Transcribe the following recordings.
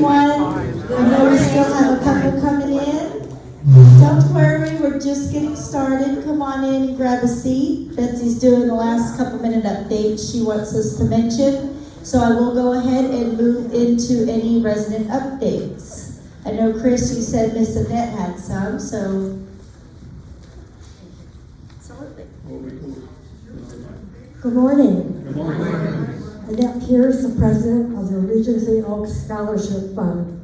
everyone. I know we still have a couple coming in. Don't worry, we're just getting started. Come on in and grab a seat. Betsy's doing the last couple minute update she wants us to mention. So I will go ahead and move into any resident updates. I know, Chris, you said Miss Annette had some, so. Absolutely. Good morning. Good morning. Annette Pierce, the president of the Regency Oaks Scholarship Fund.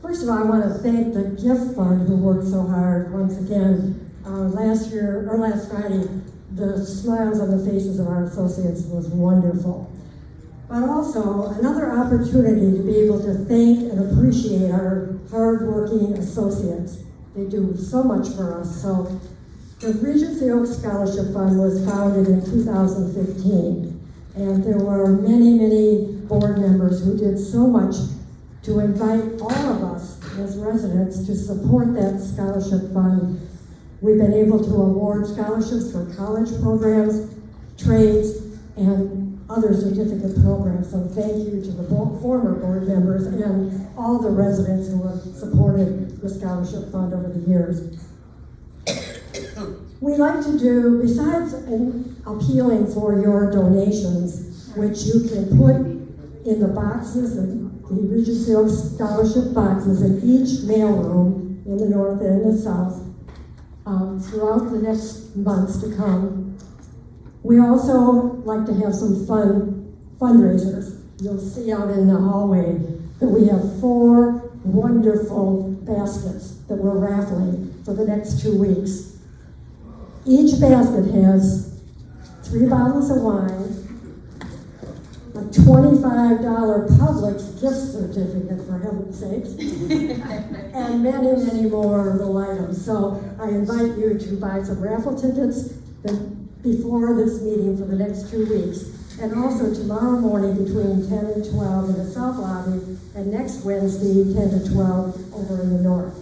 First of all, I want to thank the Gift Fund who worked so hard once again. Last Friday, the smiles on the faces of our associates was wonderful. But also another opportunity to be able to thank and appreciate our hard-working associates. They do so much for us. So the Regency Oaks Scholarship Fund was founded in 2015. And there were many, many board members who did so much to invite all of us as residents to support that scholarship fund. We've been able to award scholarships for college programs, trades, and other certificate programs. So thank you to the former board members and all the residents who have supported the scholarship fund over the years. We like to do, besides appealing for your donations, which you can put in the boxes, and the Regency Oaks Scholarship boxes in each mailroom in the north and the south throughout the next months to come. We also like to have some fun fundraisers. You'll see out in the hallway that we have 4 wonderful baskets that we're raffling for the next 2 weeks. Each basket has 3 bottles of wine, a $25 Publix gift certificate, for heaven's sakes, and many, many more little items. So I invite you to buy some raffle tickets before this meeting for the next 2 weeks. And also tomorrow morning between 10 and 12 in the South Lobby, and next Wednesday 10 to 12 over in the North.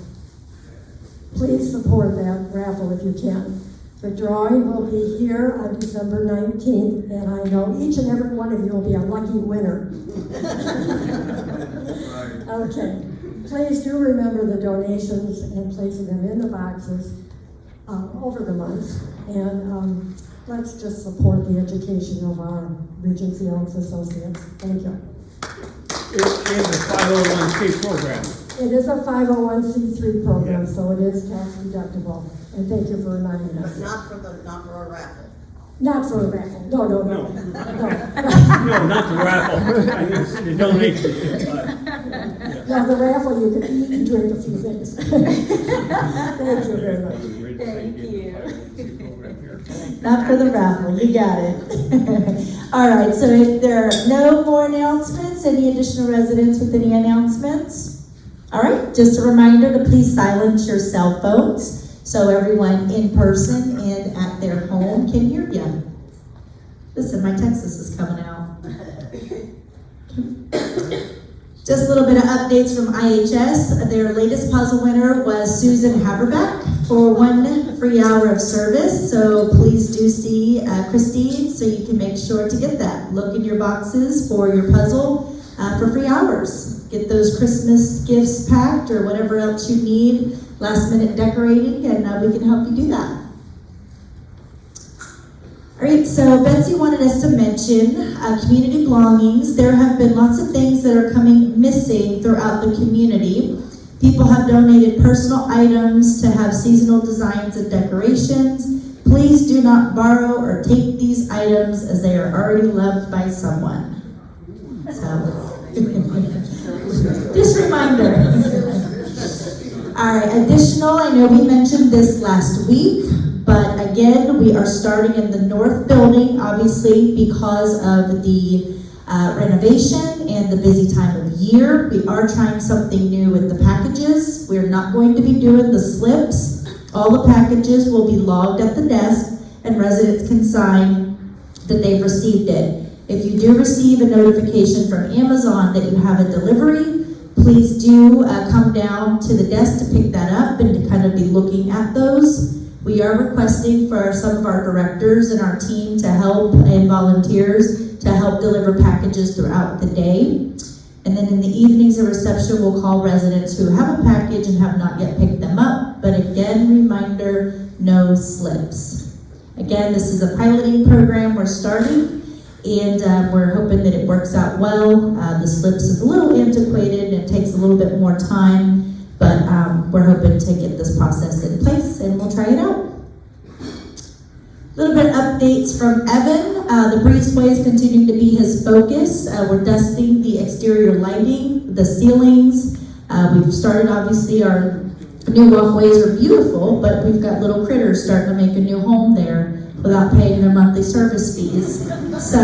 Please support that raffle if you can. The drawing will be here on December 19th, and I know each and every one of you will be a lucky winner. Okay, please do remember the donations and placing them in the boxes over the months, and let's just support the education of our Regency Oaks associates. Thank you. It is a 501c program. It is a 501c3 program, so it is tax deductible. And thank you for reminding us. Not for a raffle. Not for a raffle. No. No, not the raffle. I mean, the donation. Now the raffle, you can eat and drink a few things. Thank you very much. Thank you. Not for the raffle, you got it. All right, so if there are no more announcements, any additional residents with any announcements? All right, just a reminder to please silence your cell phones so everyone in person and at their home can hear you. Listen, my Texas is coming out. Just a little bit of updates from IHS. Their latest puzzle winner was Susan Haberbeck for 1 free hour of service. So please do see Christine so you can make sure to get that. Look in your boxes for your puzzle for free hours. Get those Christmas gifts packed or whatever else you need, last minute decorating, and we can help you do that. All right, so Betsy wanted us to mention community belongings. There have been lots of things that are coming missing throughout the community. People have donated personal items to have seasonal designs and decorations. Please do not borrow or take these items as they are already loved by someone. So, just a reminder. All right, additional, I know we mentioned this last week, but again, we are starting in the north building, obviously because of the renovation and the busy time of year. We are trying something new with the packages. We're not going to be doing the slips. All the packages will be logged at the desk and residents can sign that they've received it. If you do receive a notification from Amazon that you have a delivery, please do come down to the desk to pick that up and to kind of be looking at those. We are requesting for some of our directors and our team to help and volunteers to help deliver packages throughout the day. And then in the evenings, a reception will call residents who have a package and have not yet picked them up. But again, reminder, no slips. Again, this is a piloting program we're starting, and we're hoping that it works out well. The slips is a little antiquated and it takes a little bit more time, but we're hoping to get this process in place and we'll try it out. A little bit of updates from Evan. The breezeway is continuing to be his focus. We're dusting the exterior lighting, the ceilings. We've started, obviously, our new walkways are beautiful, but we've got little critters starting to make a new home there without paying their monthly service fees. So,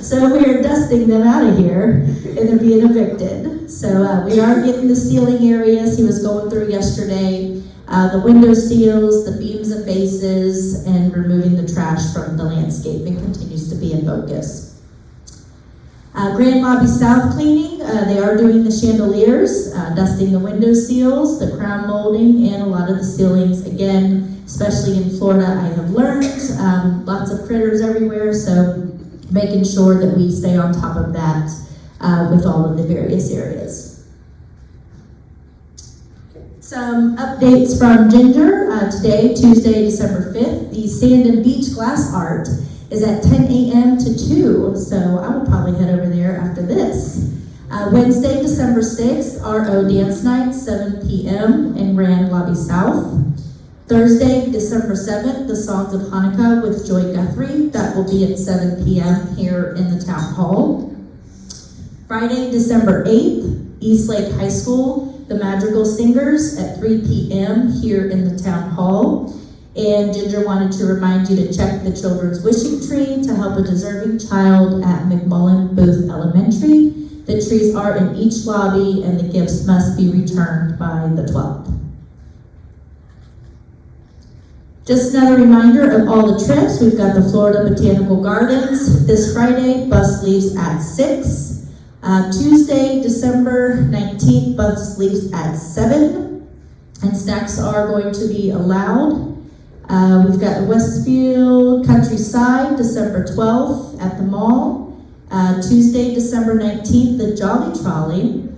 so we are dusting them out of here and they're being evicted. So we are getting the ceiling areas he was going through yesterday. The window seals, the beams and bases, and removing the trash from the landscaping continues to be in focus. Grand Lobby South cleaning, they are doing the chandeliers, dusting the window seals, the crown molding, and a lot of the ceilings. Again, especially in Florida, I have learned lots of critters everywhere, so making sure that we stay on top of that with all of the various areas. Some updates from Ginger. Today, Tuesday, December 5th, the Sand and Beach Glass Art is at 10 a.m. to 2, so I will probably head over there after this. Wednesday, December 6th, RO Dance Night, 7 p.m. in Grand Lobby South. Thursday, December 7th, the Songs of Hanukkah with Joy Guthrie. That will be at 7 p.m. here in the Town Hall. Friday, December 8th, Eastlake High School, the Madrigal Singers at 3 p.m. here in the Town Hall. And Ginger wanted to remind you to check the Children's Wishing Tree to help a deserving child at McMullen Booth Elementary. The trees are in each lobby and the gifts must be returned by the 12th. Just another reminder of all the trips. We've got the Florida Botanical Gardens this Friday. Bus leaves at 6. Tuesday, December 19th, bus leaves at 7. And snacks are going to be allowed. We've got Westfield Countryside, December 12th at the mall. Tuesday, December 19th, the Jolly Trolley.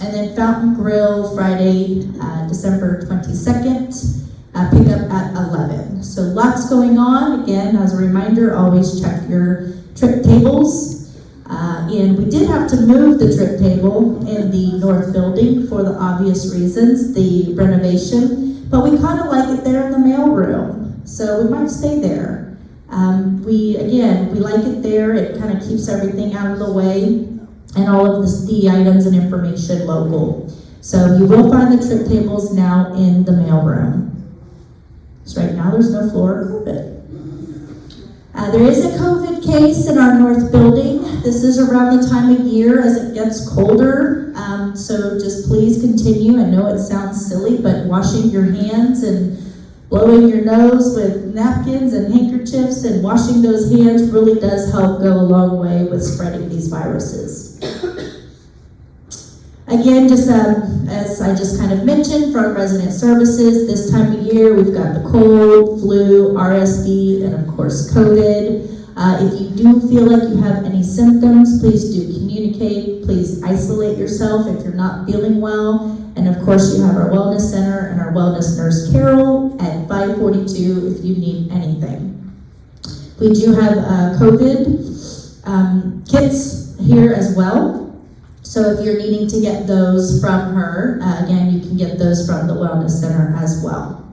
And then Fountain Grill, Friday, December 22nd. Pick up at 11. So lots going on. Again, as a reminder, always check your trip tables. And we did have to move the trip table in the north building for the obvious reasons, the renovation, but we kind of like it there in the mail room, so we might stay there. We like it there. It kind of keeps everything out of the way and all of the items and information local. So you will find the trip tables now in the mail room. So right now there's no floor or carpet. There is a COVID case in our north building. This is around the time of year as it gets colder. So just please continue. I know it sounds silly, but washing your hands and blowing your nose with napkins and handkerchiefs and washing those hands really does help go a long way with spreading these viruses. Again, just as I just kind of mentioned, from resident services, this time of year we've got the cold, flu, RSV, and of course COVID. If you do feel like you have any symptoms, please do communicate. Please isolate yourself if you're not feeling well. And of course you have our wellness center and our wellness nurse Carol at 542 if you need anything. We do have COVID kits here as well. So if you're needing to get those from her, again, you can get those from the Wellness Center as well.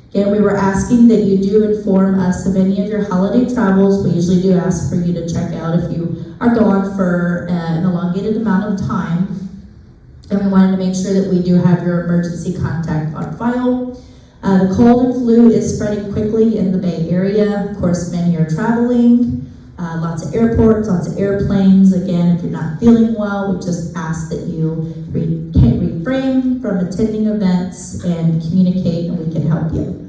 Again, we were asking that you do inform us of any of your holiday travels. We usually do ask for you to check out if you are gone for an elongated amount of time. And we wanted to make sure that we do have your emergency contact on file. The cold and flu is spreading quickly in the Bay Area. Of course, many are traveling. Lots of airports, lots of airplanes. Again, if you're not feeling well, we just ask that you refrain from attending events and communicate, and we can help you.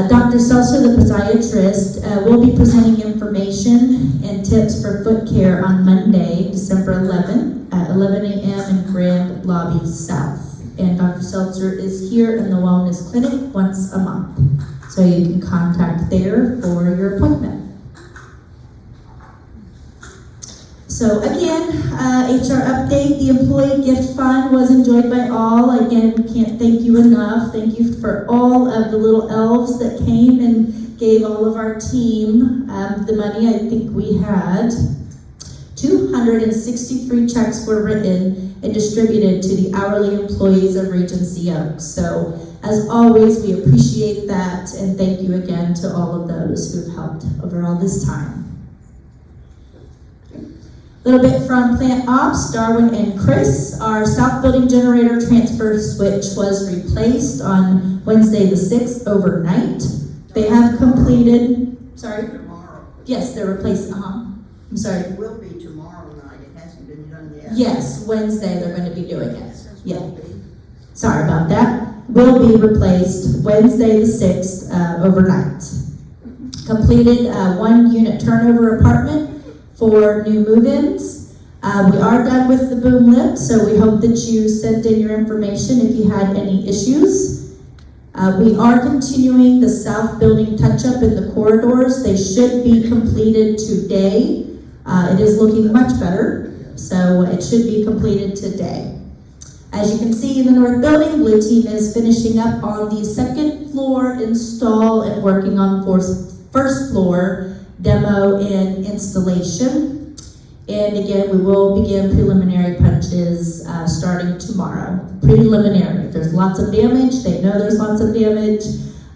Dr. Seltzer, the podiatrist, will be presenting information and tips for foot care on Monday, December 11th at 11 a.m. in Grand Lobby South. And Dr. Seltzer is here in the Wellness Clinic once a month. So you can contact there for your appointment. So again, HR update, the employee gift fund was enjoyed by all. Again, we can't thank you enough. Thank you for all of the little elves that came and gave all of our team the money. I think we had 263 checks were written and distributed to the hourly employees of Regency Oaks. So as always, we appreciate that, and thank you again to all of those who've helped over all this time. A little bit from Plant Ops, Darwin and Chris. Our South Building generator transfer switch was replaced on Wednesday the 6th overnight. They have completed, sorry? Tomorrow. Yes, they're replacing, I'm sorry. It will be tomorrow night. It hasn't been done yet. Yes, Wednesday they're going to be doing it. Yeah. Will be. Sorry about that. Will be replaced Wednesday the 6th overnight. Completed 1 unit turnover apartment for new move-ins. We are done with the boom lift, so we hope that you sent in your information if you had any issues. We are continuing the South Building touch-up in the corridors. They should be completed today. It is looking much better, so it should be completed today. As you can see in the North Building, Blue Team is finishing up on the 2nd floor install and working on first floor demo and installation. And again, we will begin preliminary punches starting tomorrow. Preliminary, there's lots of damage. They know there's lots of damage.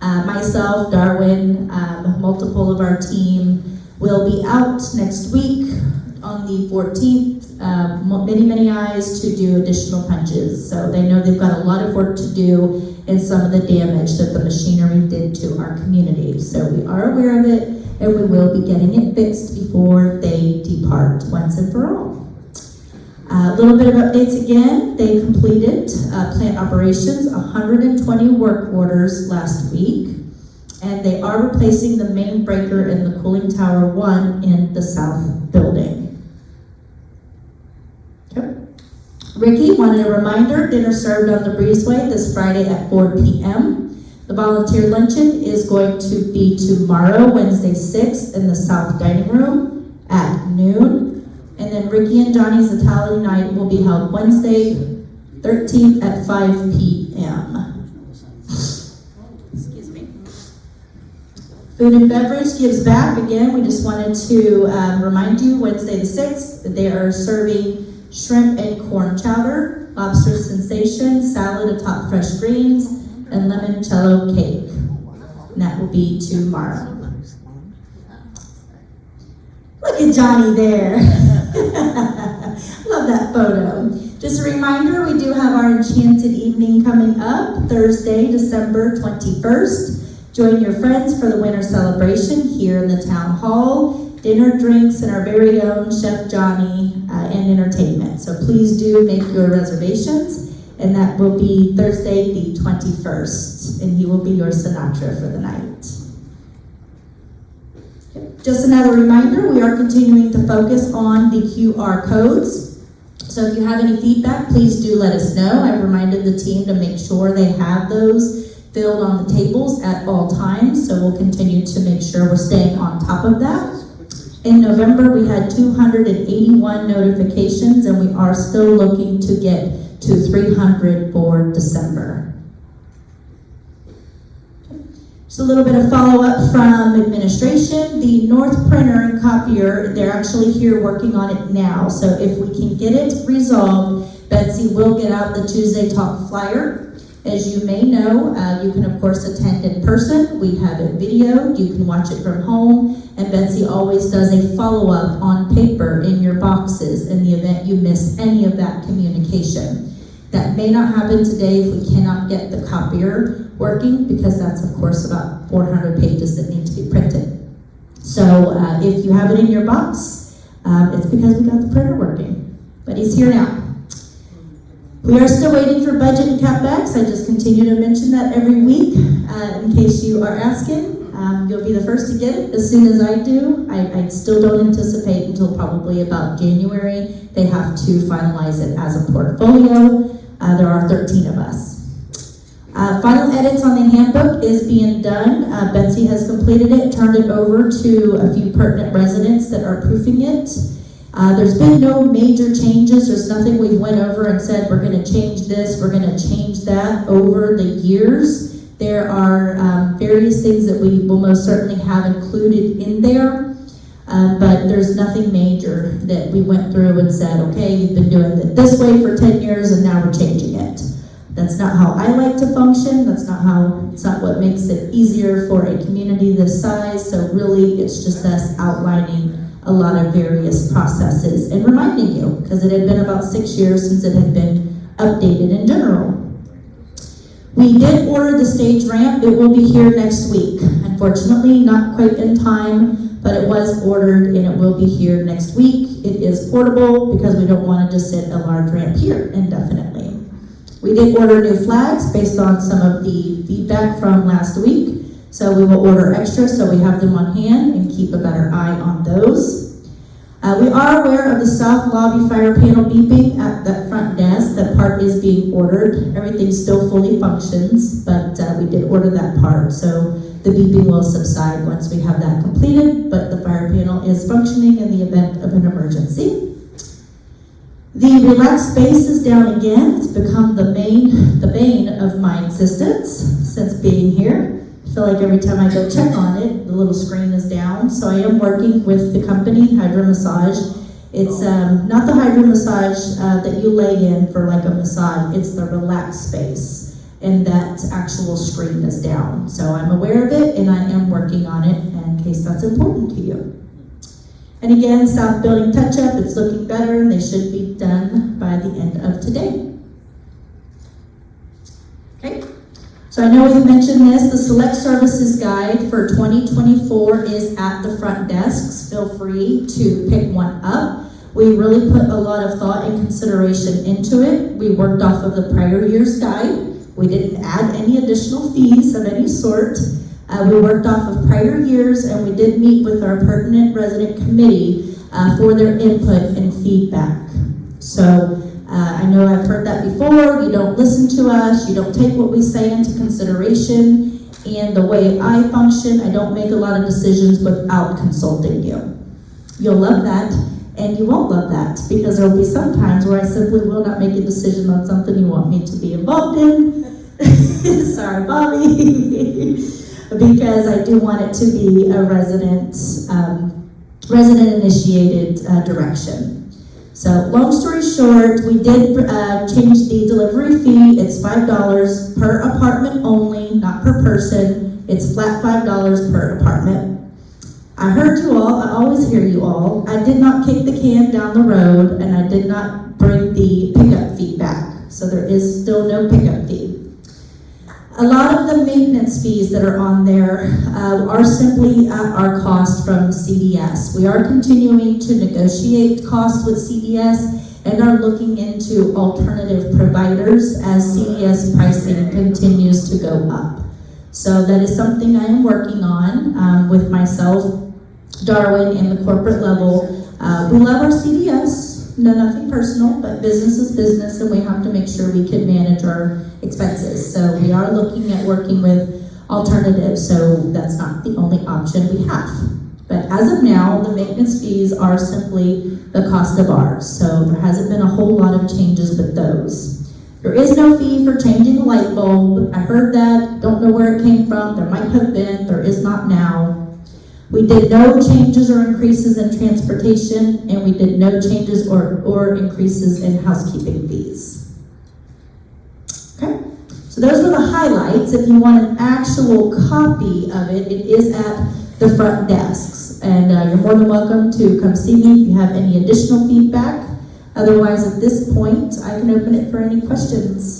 Myself, Darwin, multiple of our team will be out next week on the 14th. Many eyes to do additional punches. So they know they've got a lot of work to do in some of the damage that the machinery did to our community. So we are aware of it, and we will be getting it fixed before they depart once and for all. A little bit of updates again. They completed plant operations, 120 work orders last week, and they are replacing the main breaker in the cooling tower 1 in the South Building. Okay. Ricky wanted a reminder, dinner served on the breezeway this Friday at 4 p.m. The volunteer luncheon is going to be tomorrow, Wednesday 6th, in the South Dining Room at noon. And then Ricky and Johnny's Italian night will be held Wednesday 13th at 5 p.m. Excuse me. Food and beverage gives back. Again, we just wanted to remind you, Wednesday the 6th, that they are serving shrimp and corn chowder, lobster sensation, salad atop fresh greens, and limoncello cake. And that will be tomorrow. Look at Johnny there. Love that photo. Just a reminder, we do have our Enchanted Evening coming up Thursday, December 21st. Join your friends for the winter celebration here in the town hall. Dinner, drinks, and our very own Chef Johnny and entertainment. So please do make your reservations. And that will be Thursday the 21st. And he will be your Sinatra for the night. Just another reminder, we are continuing to focus on the QR codes. So if you have any feedback, please do let us know. I've reminded the team to make sure they have those filled on the tables at all times. So we'll continue to make sure we're staying on top of that. In November, we had 281 notifications, and we are still looking to get to 300 for December. Just a little bit of follow-up from administration. The North printer and copier, they're actually here working on it now. So if we can get it resolved, Betsy will get out the Tuesday Talk flyer. As you may know, you can of course attend in person. We have it videoed. You can watch it from home. And Betsy always does a follow-up on paper in your boxes in the event you miss any of that communication. That may not happen today if we cannot get the copier working, because that's of course about 400 pages that need to be printed. So if you have it in your box, it's because we got the printer working. But he's here now. We are still waiting for budget and CapEx. I just continue to mention that every week in case you are asking. You'll be the first to get it as soon as I do. I still don't anticipate until probably about January. They have to finalize it as a portfolio. There are 13 of us. Final edits on the handbook is being done. Betsy has completed it, turned it over to a few pertinent residents that are proofing it. There's been no major changes. There's nothing we went over and said, we're gonna change this, we're gonna change that over the years. There are various things that we will most certainly have included in there, but there's nothing major that we went through and said, okay, you've been doing it this way for 10 years and now we're changing it. That's not how I like to function. It's not what makes it easier for a community this size. So really, it's just us outlining a lot of various processes and reminding you, because it had been about 6 years since it had been updated in general. We did order the stage ramp. It will be here next week. Unfortunately, not quite in time, but it was ordered and it will be here next week. It is portable because we don't want to just sit a large ramp here indefinitely. We did order new flags based on some of the feedback from last week. So we will order extra so we have them on hand and keep a better eye on those. We are aware of the south lobby fire panel beeping at the front desk. That part is being ordered. Everything still fully functions, but we did order that part. So the beeping will subside once we have that completed, but the fire panel is functioning in the event of an emergency. The relaxed space is down again. It's become the bane of my existence since being here. I feel like every time I go check on it, the little screen is down. So I am working with the company, Hydro Massage. It's not the Hydro Massage that you lay in for like a massage. It's the relaxed space, and that actual screen is down. So I'm aware of it, and I am working on it in case that's important to you. And again, south building touch-up, it's looking better, and they should be done by the end of today. Okay, so I know we've mentioned this, the Select Services Guide for 2024 is at the front desks. Feel free to pick one up. We really put a lot of thought and consideration into it. We worked off of the prior year's guide. We didn't add any additional fees of any sort. We worked off of prior years, and we did meet with our pertinent resident committee for their input and feedback. So I know I've heard that before. You don't listen to us. You don't take what we say into consideration. And the way I function, I don't make a lot of decisions without consulting you. You'll love that, and you won't love that, because there will be some times where I simply will not make a decision on something you want me to be involved in. Sorry, Bobby. Because I do want it to be a resident-initiated direction. So long story short, we did change the delivery fee. It's $5 per apartment only, not per person. It's flat $5 per apartment. I heard you all. I always hear you all. I did not kick the can down the road, and I did not bring the pickup fee back. So there is still no pickup fee. A lot of the maintenance fees that are on there are simply at our cost from CDS. We are continuing to negotiate costs with CDS and are looking into alternative providers as CDS pricing continues to go up. So that is something I am working on with myself, Darwin, and the corporate level. We love our CDS. No, nothing personal, but business is business, and we have to make sure we can manage our expenses. So we are looking at working with alternatives, so that's not the only option we have. But as of now, the maintenance fees are simply the cost of ours. So there hasn't been a whole lot of changes with those. There is no fee for changing a light bulb. I heard that, don't know where it came from. There might have been, there is not now. We did no changes or increases in transportation, and we did no changes or increases in housekeeping fees. Okay, so those were the highlights. If you want an actual copy of it, it is at the front desks. And you're more than welcome to come see me if you have any additional feedback. Otherwise, at this point, I can open it for any questions.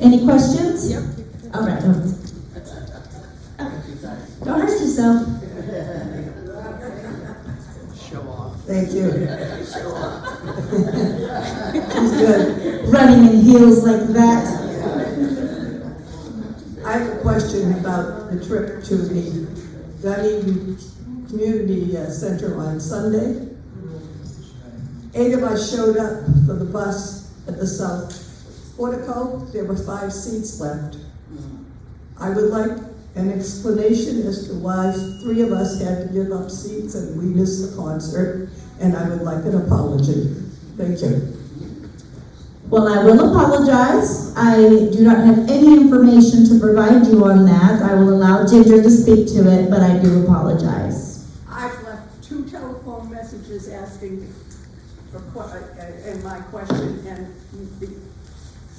Any questions? Yep. All right. Don't hurt yourself. Show off. Thank you. She's good. Running in heels like that. I have a question about the trip to the Dunning Community Center on Sunday. 8 of us showed up for the bus at the south portico, there were 5 seats left. I would like an explanation as to why 3 of us had to give up seats and we missed the concert, and I would like an apology. Thank you. Well, I will apologize. I do not have any information to provide you on that. I will allow Ginger to speak to it, but I do apologize. I've left 2 telephone messages asking for, and my question, and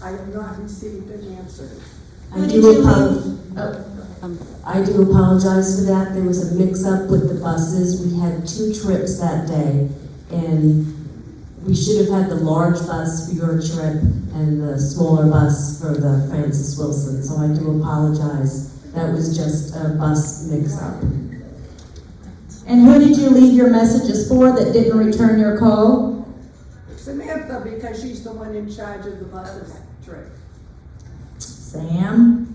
I have not received an answer. Who did you leave? I do apologize for that. There was a mix-up with the buses. We had 2 trips that day, and we should have had the large bus for your trip and the smaller bus for the Francis Wilson, so I do apologize. That was just a bus mix-up. And who did you leave your messages for that didn't return your call? Samantha, because she's the one in charge of the buses trip. Sam?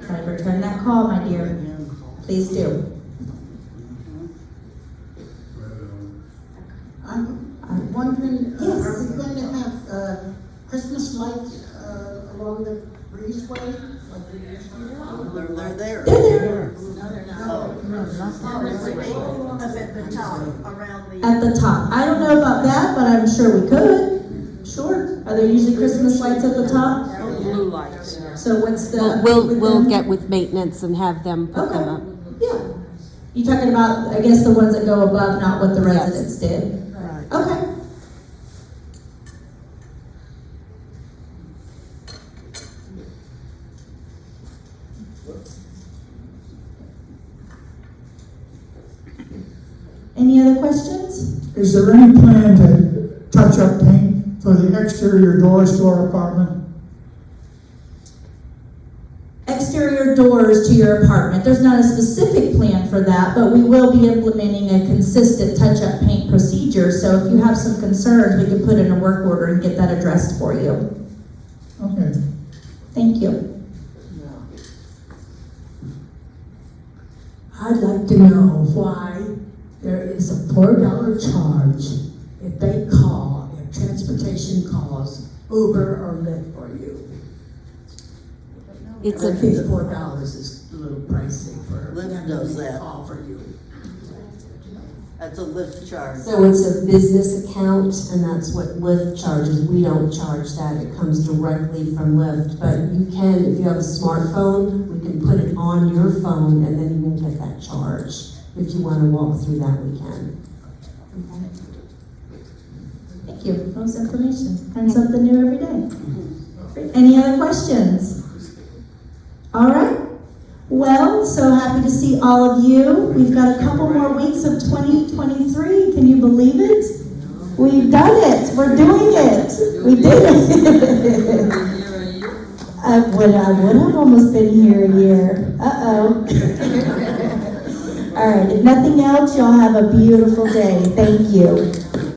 Try to return that call, my dear. Please do. I'm wondering, Yes. are we going to have, Christmas lights, along the breezeway? Like we used to? They're there. They're there. No, they're not. At the top, around the. At the top. I don't know about that, but I'm sure we could. Sure. Are there usually Christmas lights at the top? Blue lights. So what's the? We'll get with maintenance and have them put them up. Yeah. You talking about, I guess, the ones that go above, not what the residents did? Right. Okay. Any other questions? Is there any plan to touch up paint for the exterior doors to our apartment? Exterior doors to your apartment. There's not a specific plan for that, but we will be implementing a consistent touch-up paint procedure. So if you have some concerns, we can put in a work order and get that addressed for you. Okay. Thank you. I'd like to know why there is a $4 charge if they call, if transportation calls Uber or Lyft for you. It's I a, think $4 is a little pricey for Lyft them does to make a that. call for you. That's a lift charge. So it's a business account, and that's what Lyft charges. We don't charge that. It comes directly from Lyft. But you can, if you have a smartphone, we can put it on your phone, and then you won't get that charge. If you want to walk through that, we can. Thank you. Most information. Learn something new every day. Any other questions? All right. Well, so happy to see all of you. We've got a couple more weeks of 2023. Can you believe it? We've done it. We're doing it. We did it. I would have almost been here a year. Uh-oh. All right. If nothing else, y'all have a beautiful day. Thank you.